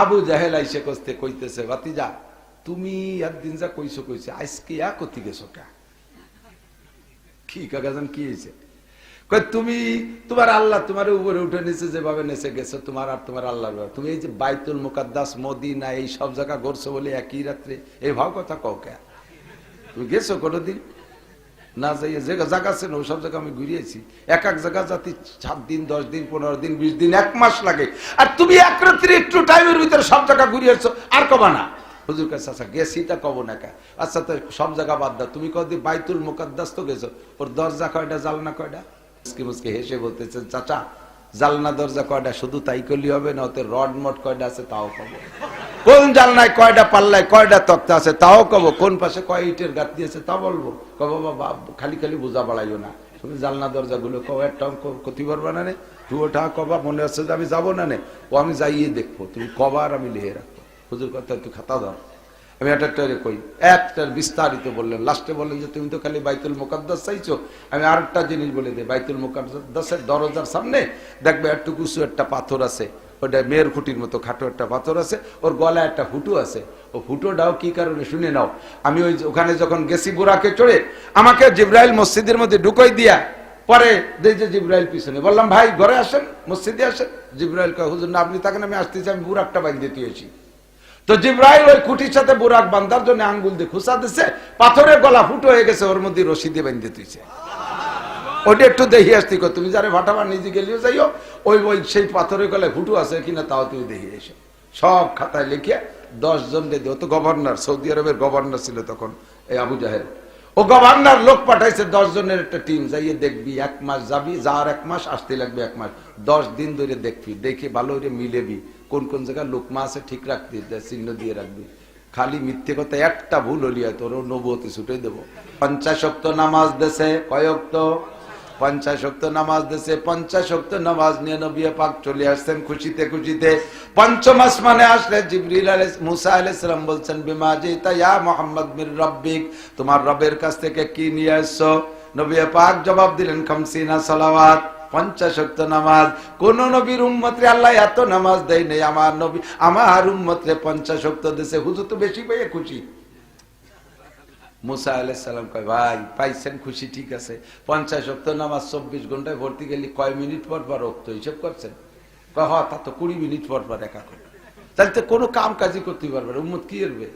আবু জাহেল আইসে কইতে কইতেছে ভাতিজা তুমি একদিন যা কইছো কইছে আজকে একতি গেছো কা কি কাকাজান কি হয়েছে কই তুমি তোমার আল্লাহ তোমার উপরে উঠে নিচে যেভাবে নেচে গেছো তোমার আর তোমার আল্লাহর তুমি এই যে বাইতুল মুকাদ্দাস মদিনা এই সব জায়গা ঘুরছো বলে একই রাত্রে এই ভাব কথা কও কে তুমি গেছো কোনোদিন না যাইয়ে যে জায়গা আছে না ওসব জায়গা আমি ঘুরিয়েছি এক এক জায়গা যাতে 7 দিন 10 দিন 15 দিন 20 দিন 1 মাস লাগে আর তুমি এক রাত্রে একটু টাইমের ভিতরে সব জায়গা ঘুরিয়েছো আর কবা না হুজুর কাছে আচ্ছা গেছি তা কব না কা আচ্ছা তো সব জায়গা বাদ দাও তুমি কদি বাইতুল মুকাদ্দাস তো গেছো ওর দরজা কয়টা জালনা কয়টা মুসকি মুসকি হেসে বলতেছেন চাচা জালনা দরজা কয়টা শুধু তাই করলি হবে না ওতে রড মট কয়টা আছে তাও কব কোন জালনায় কয়টা পাল্লায় কয়টা তক্তা আছে তাও কব কোন পাশে কয় ইটের গাঁথ দিয়েছে তা বলবো কব বাবা খালি খালি বোঝা বাড়াইও না তুমি জালনা দরজা গুলো কব একটা ক্ষতি পারবা না নে তুই ওটা কবা মনে হচ্ছে যে আমি যাবো না নে ও আমি যাইয়ে দেখবো তুমি কবা আর আমি লিখে রাখবো হুজুর কথা একটু খাতা ধর আমি একটা কই একটা বিস্তারিত বললেন লাস্টে বললেন যে তুমি তো খালি বাইতুল মুকাদ্দাস চাইছো আমি আরেকটা জিনিস বলে দিই বাইতুল মুকাদ্দাসের দরজার সামনে দেখবে একটু কুচু একটা পাথর আছে ওটা মেয়ের খুঁটির মতো খাটো একটা পাথর আছে ওর গলায় একটা ফুটো আছে ও ফুটোটাও কি কারণে শুনে নাও আমি ওই ওখানে যখন গেছি বুরাকে চড়ে আমাকে জিব্রাইল মসজিদের মধ্যে ঢুকাই দিয়া পরে দেখছে জিব্রাইল পিছনে বললাম ভাই ঘরে আসেন মসজিদে আসেন জিব্রাইল কয় হুজুর না আপনি থাকেন আমি আসতেছি আমি বুরাকটা বাঁধিয়ে দিয়েছি তো জিব্রাইল ওই খুঁটির সাথে বুরাক বাঁধার জন্য আঙ্গুল দিয়ে খুঁচা দিচ্ছে পাথরের গলা ফুটো হয়ে গেছে ওর মধ্যে রশি দিয়ে বেঁধে দিয়েছে ওটা একটু দেখি আসতি তুমি যারে ভাটাবা নিজে গেলেও যাইও ওই ওই সেই পাথরের গলায় ফুটো আছে কিনা তাও তুমি দেখি এসো সব খাতায় লিখে 10 জন দিয়ে তো গভর্নর সৌদি আরবের গভর্নর ছিল তখন এই আবু জাহেল ও গভর্নর লোক পাঠাইছে 10 জনের একটা টিম যাইয়ে দেখবি 1 মাস যাবি যার 1 মাস আসতে লাগবে 1 মাস 10 দিন ধরে দেখবি দেখে ভালো করে মিলেবি কোন কোন জায়গায় লোকমা আছে ঠিক রাখবি চিহ্ন দিয়ে রাখবি খালি মিথ্যে কথা একটা ভুল হলিয়া তোর নবুয়তে ছুটে দেবো 50 ওয়াক্ত নামাজ দেশে কয় ওয়াক্ত 50 ওয়াক্ত নামাজ দেশে 50 ওয়াক্ত নামাজ নিয়ে নবী পাক চলে আসছেন খুশিতে খুশিতে পঞ্চম আসমানে আসলে জিবরিল আলাইহিস মুসা আলাইহিস সালাম বলছেন বিমা জিতা ইয়া মুহাম্মদ মির রাব্বিক তোমার রবের কাছ থেকে কি নিয়ে আসছো নবী পাক জবাব দিলেন 50 সালাওয়াত 50 ওয়াক্ত নামাজ কোন নবীর উম্মতরে আল্লাহ এত নামাজ দেয় নাই আমার নবী আমার উম্মতরে 50 ওয়াক্ত দেশে হুজুর তো বেশি পেয়ে খুশি মুসা আলাইহিস সালাম কয় ভাই পাইছেন খুশি ঠিক আছে 50 ওয়াক্ত নামাজ 24 ঘন্টায় ভর্তি গেলি কয় মিনিট পর পর ওয়াক্ত হিসাব করছেন কয় হ্যাঁ তা তো 20 মিনিট পর পর একা করে তাহলে তো কোনো কাম কাজই করতে পারবে না উম্মত কি করবে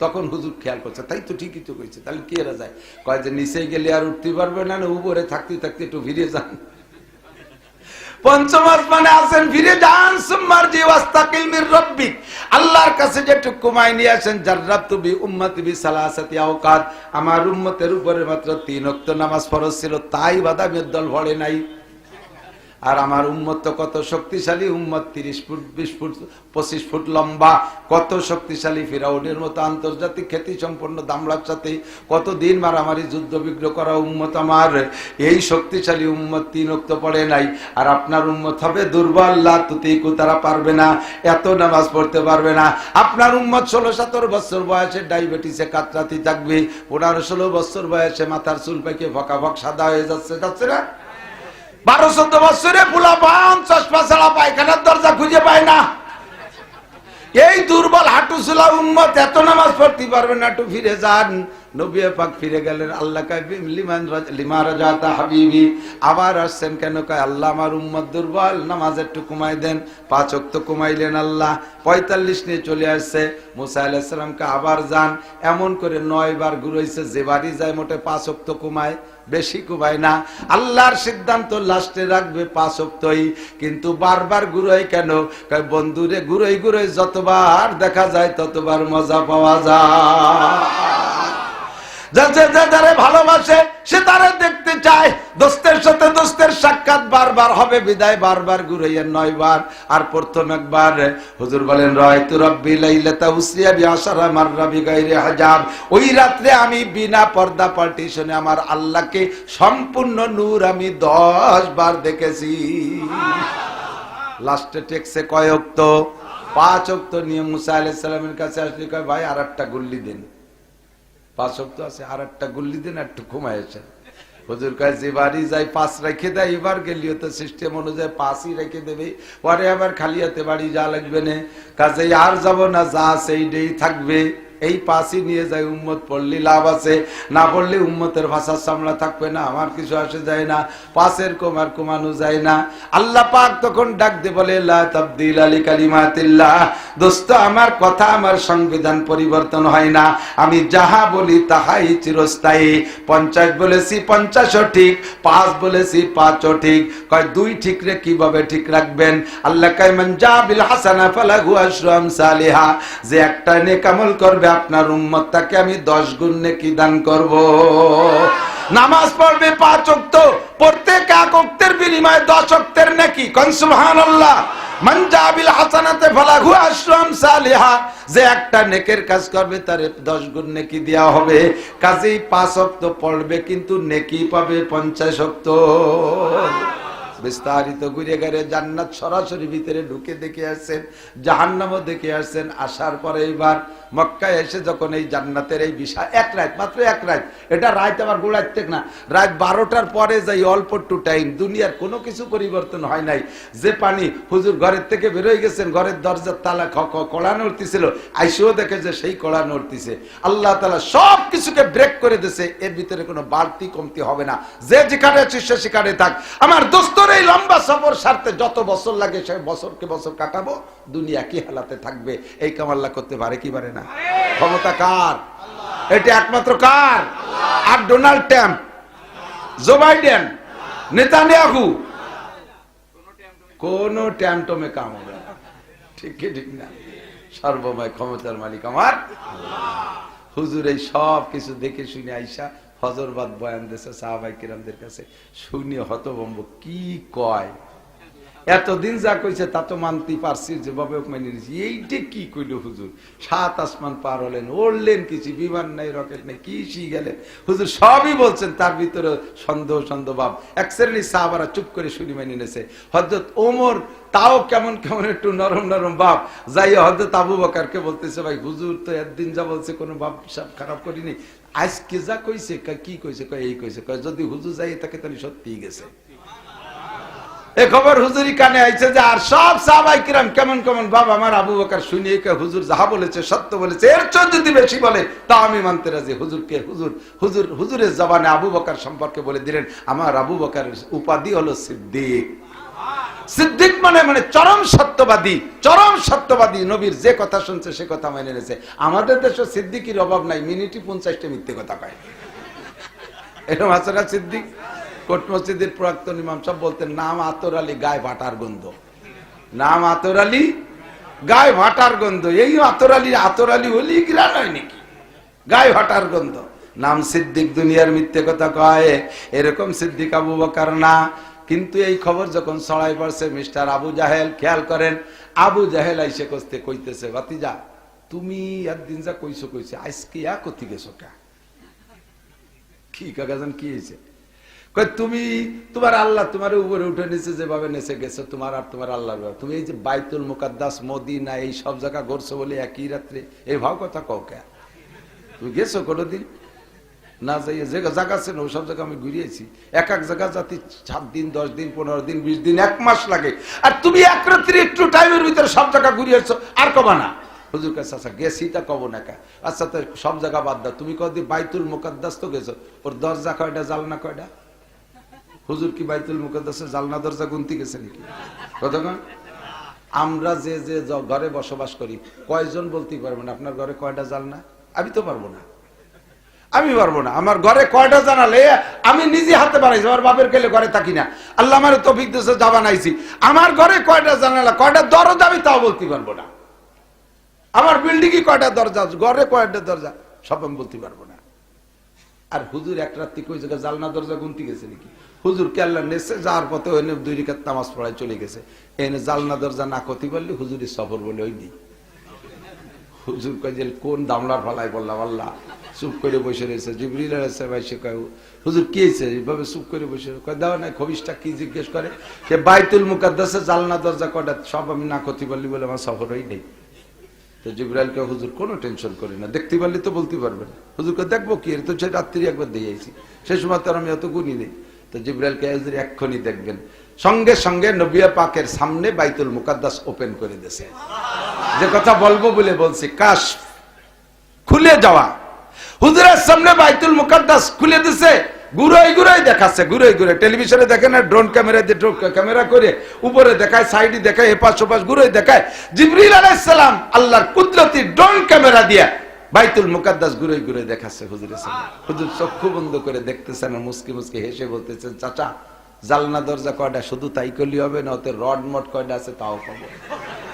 তখন হুজুর খেয়াল করছে তাই তো ঠিকই তো কইছে তাহলে কি এরা যায় কয় যে নিচে গেলে আর উঠতে পারবে না উপরে থাকতে থাকতে একটু ফিরে যান পঞ্চম আসমানে আছেন ফিরে যান সুম্মার জি ওয়াস্তাকিল মির রাব্বিক আল্লাহর কাছে যেটু কমাই নিয়ে আসেন জাররাতু বি উম্মতি বি সালাসাতি আওকাত আমার উম্মতের উপরে মাত্র 3 ওয়াক্ত নামাজ ফরজ ছিল তাই বাদামের দল ভরে নাই আর আমার উম্মত তো কত শক্তিশালী উম্মত 30 ফুট 20 ফুট 25 ফুট লম্বা কত শক্তিশালী ফিরাউনের মতো আন্তর্জাতিক খ্যাতি সম্পন্ন দামড়ার সাথে কতদিন মারামারি যুদ্ধ বিগ্রহ করা উম্মত আমার এই শক্তিশালী উম্মত 3 ওয়াক্ত পড়ে নাই আর আপনার উম্মত হবে দুর্বল লা তুতিকু তারা পারবে না এত নামাজ পড়তে পারবে না আপনার উম্মত 16-17 বছর বয়সে ডায়াবেটিসে কাতরাতি থাকবে 15-16 বছর বয়সে মাথার চুল পাকে ফকাফক সাদা হয়ে যাচ্ছে না 12-14 বছরে পোলাপান চশমা ছাড়া পায়খানার দরজা খুঁজে পায় না এই দুর্বল হাঁটুসুলা উম্মত এত নামাজ পড়তে পারবে না একটু ফিরে যান নবী পাক ফিরে গেলেন আল্লাহ কাইবিম লিমা রাজাতা হাবিবি আবার আসছেন কেন কয় আল্লাহ আমার উম্মত দুর্বল নামাজ একটু কমাই দেন 5 ওয়াক্ত কমাইলেন আল্লাহ 45 নিয়ে চলে আসছে মুসা আলাইহিস সালামকে আবার যান এমন করে 9 বার ঘুরাইছে যে বাড়ি যায় মোটে 5 ওয়াক্ত কমায় বেশি কমায় না আল্লাহর সিদ্ধান্ত লাস্টে রাখবে 5 ওয়াক্তই কিন্তু বারবার ঘুরাই কেন কয় বন্ধুরে ঘুরাই ঘুরাই যতবার দেখা যায় ততবার মজা পাওয়া যায় যারে ভালোবাসে সে তারে দেখতে চায় দোস্তের সাথে দোস্তের সাক্ষাৎ বারবার হবে বিদায় বারবার ঘুরাইয়া 9 বার আর প্রথম একবার হুজুর বলেন রায়তু রাব্বি লাইলাতা উসরিয়া বিআশারা মাররা বিগাইরি হিজাব ওই রাতে আমি বিনা পর্দা পার্টিশনে আমার আল্লাহকে সম্পূর্ণ নূর আমি 10 বার দেখেছি লাস্টে টেক্সে কয় ওয়াক্ত 5 ওয়াক্ত নিয়ে মুসা আলাইহিস সালামের কাছে আসলে কয় ভাই আরেকটা গুল্লি দেন 5 ওয়াক্ত আছে আর একটা গুল্লি দেন একটু ঘুমাইছেন হুজুর কয় যে বাড়ি যাই 5 রেখে দেয়, এবার গেলিও তো সিস্টেম অনুযায়ী 5ই রেখে দেবে, পরে আবার খালি হাতে বাড়ি যা লাগবে না, কাজেই আর যাব না, যা সেইটাই থাকবে। এই 5ই নিয়ে যায়, উম্মত পড়লে লাভ আছে, না পড়লে উম্মতের ভাষা সামলা থাকবে না, আমার কিছু আসে যায় না, 5-এর কমার কমানো যায় না। আল্লাহ পাক তখন ডাক দিয়ে বলে, লা তাবদীলা লিকালিমাতিল্লাহ, দোস্ত আমার কথা, আমার সংবিধান পরিবর্তন হয় না, আমি যাহা বলি তাহাই চিরস্থায়ী। 50 বলেছি 50ও ঠিক, 5 বলেছি 5ও ঠিক। কয় 2 ঠিক রে কিভাবে ঠিক রাখবেন? আল্লাহ কয় মান জা বিল হাসানা ফালাহু আশরু আমসালিহা, যে একটা নেক আমল করবে আপনার উম্মত, তাকে আমি 10 গুণ নেকি দান করব। নামাজ পড়বে 5 ওয়াক্ত, প্রত্যেক 1 ওয়াক্তের বিনিময়ে 10 ওয়াক্তের নেকি। কোন সুবহানাল্লাহ। মান জা বিল হাসানাতি ফালাহু আশরু আমসালিহা, যে একটা নেকের কাজ করবে তার 10 গুণ নেকি দেওয়া হবে। কাজেই 5 ওয়াক্ত পড়বে কিন্তু নেকি পাবে 50 ওয়াক্ত। বিস্তারিত ঘুরে গেলে জান্নাত সরাসরি ভিতরে ঢুকে দেখে আসছেন, জাহান্নামও দেখে আসছেন। আসার পরে এইবার মক্কায় এসে যখন এই জান্নাতের এই বিষয় 1 রাত, মাত্র 1 রাত, এটা রাত আবার গোড়াইতে না, রাত 12টার পরে যাই, অল্প একটু টাইম, দুনিয়ার কোনো কিছু পরিবর্তন হয় নাই। যে পানি হুজুর ঘরের থেকে বেরোয় গেছেন, ঘরের দরজার তালা কড়া নড়তেছিল, আইসেও দেখে যে সেই কড়া নড়তেছে। আল্লাহ তাআলা সব কিছুকে ব্রেক করে দিয়েছে, এর ভিতরে কোনো বাড়তি কমতি হবে না, যে যেখানে আছে সে সেখানে থাক। আমার দোস্তর এই লম্বা সফর সারতে যত বছর লাগে, সে বছরকে বছর কাটাবো, দুনিয়া কি হালাতে থাকবে, এই কাম আল্লাহ করতে পারে কি পারে না? ক্ষমতা কার? এটা একমাত্র কার? আর Donald Trump, Joe Biden, Netanyahu, কোন ট্যামটমে কাম হবে না। ঠিক কি ঠিক না? সর্বময় ক্ষমতার মালিক আমার হুজুর এই সব কিছু দেখে শুনে আইসা ফজরবাদ বয়ান দিয়েছে সাহাবায়ে কিরামদের কাছে, শুনে হতভম্ব, কি কয়, এতদিন যা কইছে তা তো মানতেই পারছি, যেভাবে মেনে নিয়েছি, এইটা কি কইল হুজুর? 7 আসমান পার হলেন, উড়লেন কিছু, বিমান নাই, রকেট নাই, কি শিখে গেলেন হুজুর, সবই বলছেন, তার ভিতরে সন্দেহ সন্দেহ ভাব। এক শ্রেণীর সাহাবারা চুপ করে শুনে মেনে নিয়েছে। হযরত ওমর তাও কেমন কেমন একটু নরম নরম ভাব, যাই হযরত আবু বকরকে বলতেছে, ভাই হুজুর তো একদিন যা বলছে কোনো ভাব খারাপ করিনি, আজকে যা কইছে, কি কইছে? কয় এই কইছে। কয় যদি হুজুর যাই তাকে তাহলে সত্যিই গেছে। এই খবর হুজুরি কানে আইছে যে, আর সব সাহাবায়ে কিরাম কেমন কেমন বাবা, আমার আবু বকর শুনিয়ে হুজুর যাহা বলেছে সত্য বলেছে, এর চেয়ে যদি বেশি বলে তা আমি মানতে রাজি। হুজুরকে হুজুরের জবানে আবু বকর সম্পর্কে বলে দিলেন, আমার আবু বকরের উপাধি হলো সিদ্দিক। সিদ্দিক মানে চরম সত্যবাদী, চরম সত্যবাদী, নবীর যে কথা শুনছে সে কথা মেনে নিয়েছে। আমাদের দেশে সিদ্দিকির অভাব নাই, মিনিটে 50টা মিথ্যে কথা কয়। এরকম আছে না সিদ্দিক? কোট মসজিদের প্রাক্তন ইমাম সাহেব বলতেন, নাম আতর আলী, গায়ে ভাটার গন্ধ। নাম আতর আলী, গায়ে ভাটার গন্ধ। এই আতর আলী হলি গ্রান হয় নাকি? গায়ে ভাটার গন্ধ। নাম সিদ্দিক, দুনিয়ার মিথ্যে কথা কয়। এরকম সিদ্দিক আবু বকর না। কিন্তু এই খবর যখন ছড়াই পড়ছে, মিস্টার আবু জাহেল, খেয়াল করেন, আবু জাহেল আইসে কইতেছে, ভাতিজা তুমি একদিন যা কইছো আজকে কোথি গেছো কা? কি কাকাজান কি হয়েছে? তুমি তোমার আল্লাহ তোমার উপরে উঠে নিচে যেভাবে নেচে গেছো, তোমার আর তোমার আল্লাহর, তুমি এই যে বাইতুল মুকাদ্দাস, মদিনা, এই সব জায়গা ঘুরছো বলে একই রাত্রে এই ভাব কথা কও কে? তুমি গেছো কোনোদিন? না যাইয়ে যে জায়গা আছে না ওসব জায়গা আমি ঘুরিয়েছি। এক জায়গা জাতি 7 দিন, 10 দিন, 15 দিন, 20 দিন, 1 মাস লাগে। আর তুমি এক রাত্রি একটু টাইমের ভিতরে সব জায়গা ঘুরিয়েছো, আর কবা না? হুজুর কাছে আচ্ছা গেছি তা কব না কা? আচ্ছা তো সব জায়গা বাদ দাও, তুমি কদি বাইতুল মুকাদ্দাস তো গেছো, ওর দরজা কয়টা, জালনা কয়টা? হুজুর কি বাইতুল মুকাদ্দাসে জালনা দরজা গুনতে গেছে নাকি? কতক্ষণ? আমরা যে যে ঘরে বসবাস করি, কয়জন বলতে পারবেন আপনার ঘরে কয়টা জালনা? আমি তো পারবো না, আমি পারবো না। আমার ঘরে কয়টা জানালে আমি নিজে হাতে বানাইছি, আমার বাপের গেলে ঘরে থাকি না, আল্লাহ আমার তৌফিক দিয়েছে যা বানাইছি। আমার ঘরে কয়টা জানালা, কয়টা দরজা আমি তাও বলতে পারবো না। আমার বিল্ডিং এ কয়টা দরজা, ঘরে কয়টা দরজা, সব আমি বলতে পারবো না। আর হুজুর এক রাত্রি কই জায়গা জালনা দরজা গুনতে গেছে নাকি? হুজুর কে আল্লাহ নেছে, যাওয়ার পথে ওই 2 রাকাত নামাজ পড়ায় চলে গেছে। এনে জালনা দরজা না করতে পারলে হুজুরের সফর বলে ওই নেই। হুজুর কয় যে কোন দামলার ফালাই বললাম, আল্লাহ চুপ করে বসে রয়েছে। জিবরিল আলাইহিস সালাম এসে কয়, হুজুর কি হয়েছে এইভাবে চুপ করে বসে? কয় দাও না, খবিসটা কি জিজ্ঞেস করে, বাইতুল মুকাদ্দাসে জালনা দরজা কয়টা, সব আমি না করতে পারলি বলে আমার সফর ওই নেই। তো জিবরাইলকে হুজুর কোনো টেনশন করি না, দেখতে পারলে তো বলতে পারবেন। হুজুরকে দেখবো কি, এর তো সে রাত্রি একবার দিয়ে আইছি, সে সময় তো আমি অত গুনি নেই। তো জিবরাইলকে হুজুর এক্ষুনি দেখবেন। সঙ্গে সঙ্গে নবী পাকের সামনে বাইতুল মুকাদ্দাস ওপেন করে দিয়েছে। যে কথা বলবো বলে বলছি, কাশ খুলে যাওয়া, হুজুরের সামনে বাইতুল মুকাদ্দাস খুলে দিছে। ঘুরাই ঘুরাই দেখাচ্ছে, ঘুরাই ঘুরে টেলিভিশনে দেখে না, ড্রোন ক্যামেরা দিয়ে ক্যামেরা করে উপরে দেখায়, সাইডে দেখায়, এপাশ ওপাশ ঘুরাই দেখায়। জিবরিল আলাইহিস সালাম আল্লাহর কুদরতি ড্রোন ক্যামেরা দিয়ে বাইতুল মুকাদ্দাস ঘুরাই ঘুরে দেখাচ্ছে হুজুরের সামনে। হুজুর চক্ষু বন্ধ করে দেখতেছেন আর মুস্কি মুস্কি হেসে বলতেছেন, চাচা জালনা দরজা কয়টা, শুধু তাই করলে হবে না, ওতে রড মট কয়টা আছে তাও কব,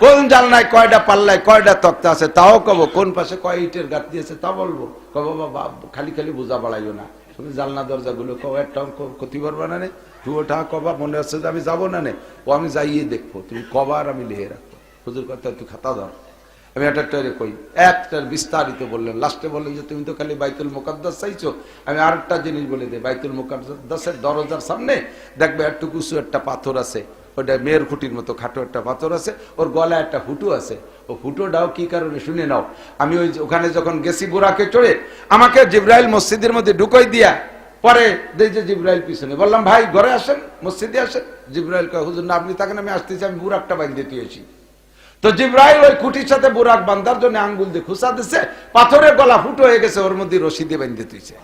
কোন জালনায় কয়টা পাল্লায় কয়টা তক্তা আছে তাও কব, কোন পাশে কয় ইটের গাঁথ দিয়েছে তা বলবো। কব বাবা খালি খালি বোঝা বাড়াইও না, তুমি জালনা দরজা গুলো কব একটা ক্ষতি করবা না নে, ওটা কবা মনে হচ্ছে যে আমি যাবো না নে, ও আমি যাইয়ে দেখবো, তুমি কবার আমি লিখে রাখবো। হুজুর কথা তুই খাতা ধর, আমি একটা কই একটার বিস্তারিত বললেন। লাস্টে বললেন যে তুমি তো খালি বাইতুল মুকাদ্দাস চাইছো, আমি আরেকটা জিনিস বলে দিই। বাইতুল মুকাদ্দাসের দরজার সামনে দেখবে একটু কুচু একটা পাথর আছে, ওটা মেয়ের খুঁটির মতো খাটো একটা পাথর আছে, ওর গলায় একটা হুটু আছে। ও হুটোটাও কি কারণে শুনে নাও। আমি ওই ওখানে যখন গেছি বুরাকে চড়ে, আমাকে জিবরাইল মসজিদের মধ্যে ঢুকাই দিয়া পরে যে জিবরাইল পিছনে, বললাম ভাই ঘরে আসেন, মসজিদে আসেন। জিবরাইল কয় হুজুর না আপনি থাকেন, আমি আসতেছি, আমি বুরাকটা বাঁধতে দিয়েছি। তো জিবরাইল ওই খুঁটির সাথে বুরাক বান্ধার জন্য আঙ্গুল দিয়ে খুঁচা দিচ্ছে, পাথরের গলা ফুটো হয়ে গেছে, ওর মধ্যে রশি দিয়ে বেঁধে তুইছে।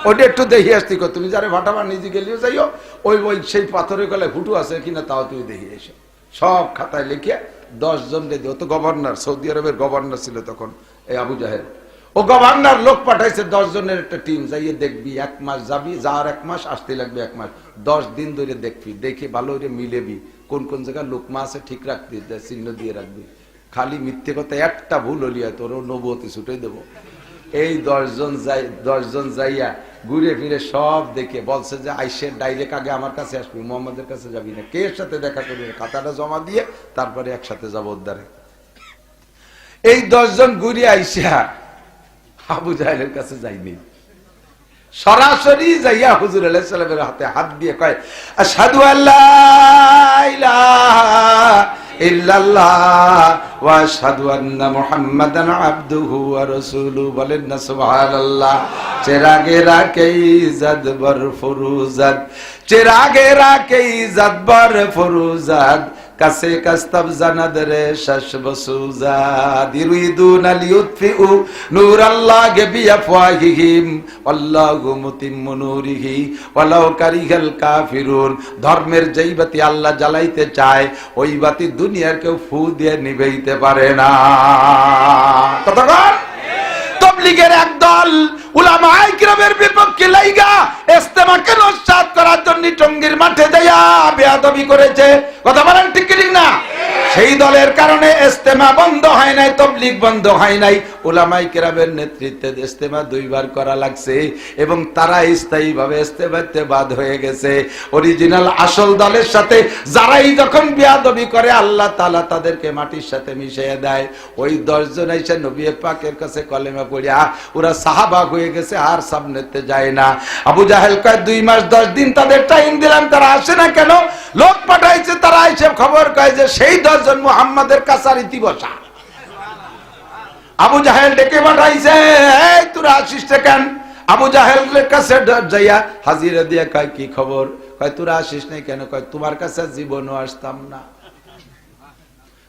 ওটা একটু দেখি আসতি, তুমি যারে ভাটাবার নিজে গেলেও যাইও, ওই ওই সেই পাথরের গলায় ফুটো আছে কিনা তাও তুই দেখি এসো। সব খাতায় লিখে 10 জন রেডি, ও তো গভর্নর, সৌদি আরবের গভর্নর ছিল তখন এই আবু জাহেল। ও গভর্নর লোক পাঠাইছে 10 জনের একটা টিম, যাইয়ে দেখবি, 1 মাস যাবি, যাওয়ার 1 মাস, আসতে লাগবে 1 মাস, 10 দিন ধরে দেখবি, দেখে ভালো করে মিলেবি, কোন কোন জায়গায় লোকমা আছে ঠিক রাখবি, চিহ্ন দিয়ে রাখবি। খালি মিথ্যে কথা একটা ভুল হলিয়া তোর নবুয়তে ছুটে দেবো। এই 10 জন যাইয়া ঘুরে ফিরে সব দেখে বলছে যে আইসে ডাইরেক্ট আগে আমার কাছে আসবি, মোহাম্মদের কাছে যাবি না, কে সাথে দেখা করবি, খাতাটা জমা দিয়ে তারপরে একসাথে যাবো উদ্ধারে। এই 10 জন ঘুরে আইসা আবু জাহেলের কাছে যাইনি, সরাসরি যাইয়া হুজুর আলাইহিস সালামের হাতে হাত দিয়ে কয় আশহাদু আল্লা ইলাহা ইল্লাল্লাহ ওয়া আশহাদু আন্না মুহাম্মাদান আবদুহু ওয়া রাসূলুহু। বলেন না সুবহানাল্লাহ। চেরাগে রাকে ইজ্জত বর ফুরুজাত, চেরাগে রাকে ইজ্জত বর ফুরুজাত, কাছে কাস্তব জানাদ রে শাশ বসুজাদ, ইরিদুনা লিউতফিউ নূরাল্লাহি বিআফওয়াহিহিম আল্লাহু মুতিম্মু নূরিহি ওয়ালাউ কারিহাল কাফিরুন। ধর্মের যেই বাতি আল্লাহ জ্বালাইতে চায় ওই বাতি দুনিয়ার কেউ ফু দিয়ে নিভাইতে পারে না। কতক্ষণ তাবলীগের একদল উলামায়ে কিরামের বিপক্ষে লাইগা ইজতেমাকে নস্যাৎ করার জন্য টঙ্গীর মাঠে যাইয়া বেয়াদবি করেছে। কথা বলেন ঠিক কি না? সেই দলের কারণে ইজতেমা বন্ধ হয় নাই, তাবলীগ বন্ধ হয় নাই। উলামায়ে কিরামের নেতৃত্বে ইজতেমা 2 বার করা লাগছে এবং তারা স্থায়ীভাবে ইজতেমাতে বাদ হয়ে গেছে। অরিজিনাল আসল দলের সাথে যারাই যখন বেয়াদবি করে আল্লাহ তাআলা তাদেরকে মাটির সাথে মিশিয়ে দেয়। ওই 10 জন এসে নবী পাকের কাছে কলেমা পড়িয়া ওরা সাহাবা হয়ে গেছে, আর সামনেতে যায় না। আবু জাহেল কয় 2 মাস 10 দিন তাদের টাইম দিলাম, তারা আসে না কেন? লোক পাঠাইছে, তারা এসে খবর কয় যে সেই 10 জন মুহাম্মাদের কাছারিতি বসা। আবু জাহেল ডেকে পাঠাইছে, এই তোরা আসিস কেন? আবু জাহেলের কাছে যাইয়া হাজিরা দিয়া কয় কি খবর? কয় তোরা আসিস নাই কেন? কয় তোমার কাছে জীবনও আসতাম না।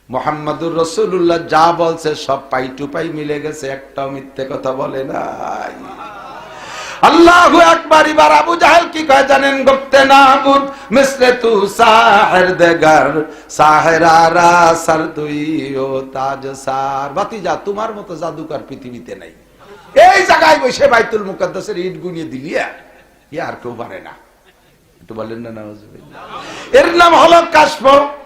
মুহাম্মাদুর রাসূলুল্লাহ যা বলছে সব পাই টু পাই মিলে গেছে, একটাও মিথ্যে কথা বলে নাই। আল্লাহু আকবার। এবার আবু জাহেল কি কয় জানেন? গুপ্তে নাবুদ মিসলে তু সাহির দেগার সাহেরারা সর দুই ও তাজ সার। বাতিজা তোমার মতো জাদুকর পৃথিবীতে নাই। এই জায়গায় বসে বাইতুল মুকাদ্দাসের ইট গুনিয়ে দিলি, আর কেউ পারে না। একটু বলেন না নাউজুবিল্লাহ। এর নাম হলো কাশফ।